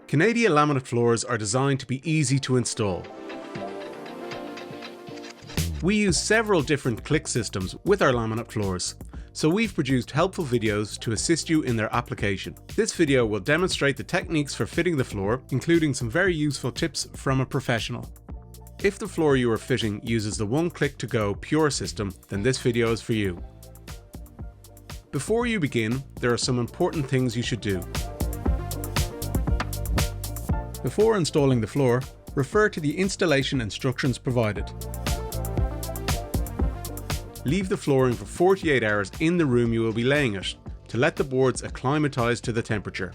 Canadia laminate floors are designed to be easy to install. We use several different click systems with our laminate floors, so we've produced helpful videos to assist you in their application. This video will demonstrate the techniques for fitting the floor, including some very useful tips from a professional. If the floor you are fitting uses the 1clic2gopure system, then this video is for you. Before you begin, there are some important things you should do. Before installing the floor, refer to the installation instructions provided. Leave the flooring for 48 hours in the room you will be laying it, to let the boards acclimatise to the temperature.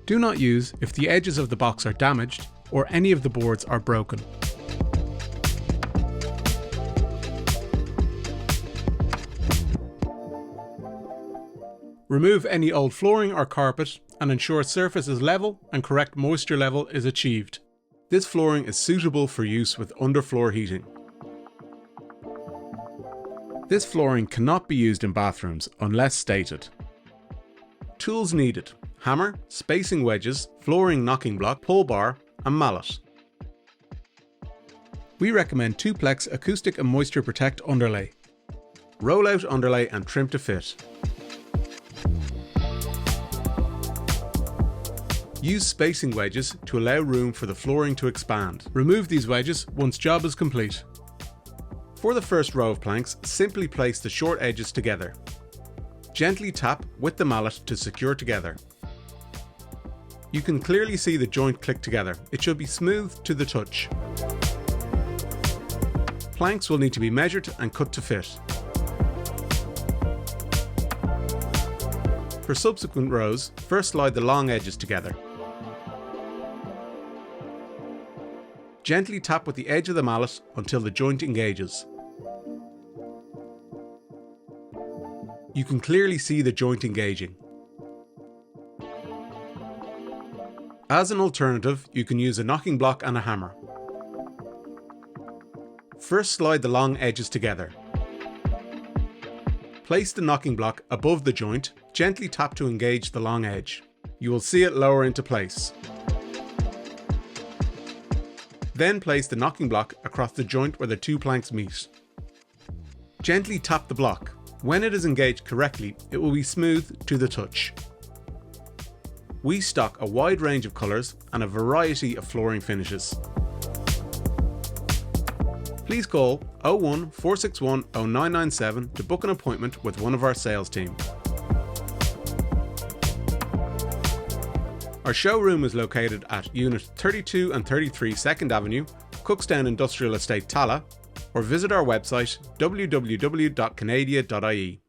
Do not use if the edges of the box are damaged or any of the boards are broken. Remove any old flooring or carpet and ensure surface is level and correct moisture level is achieved. This flooring is suitable for use with underfloor heating. This flooring cannot be used in bathrooms unless stated. Tools needed: hammer, spacing wedges, flooring knocking block, pull bar and mallet. We recommend 2plex acoustic and moisture protect underlay. Roll out underlay and trim to fit. Use spacing wedges to allow room for the flooring to expand. Remove these wedges once job is complete. For the first row of planks, simply place the short edges together. Gently tap with the mallet to secure together. You can clearly see the joint click together. It should be smooth to the touch. Planks will need to be measured and cut to fit. For subsequent rows, first slide the long edges together. Gently tap with the edge of the mallet until the joint engages. You can clearly see the joint engaging. As an alternative, you can use a knocking block and a hammer. First slide the long edges together. Place the knocking block above the joint, gently tap to engage the long edge. You will see it lower into place. Then place the knocking block across the joint where the two planks meet. Gently tap the block. When it is engaged correctly, it will be smooth to the touch. We stock a wide range of colours and a variety of flooring finishes. Please call 01 461 0997 to book an appointment with one of our sales team. Our showroom is located at Unit 32 and 33 2nd Avenue, Cookstown Industrial Estate, Tala, or visit our website www.canadia.ie.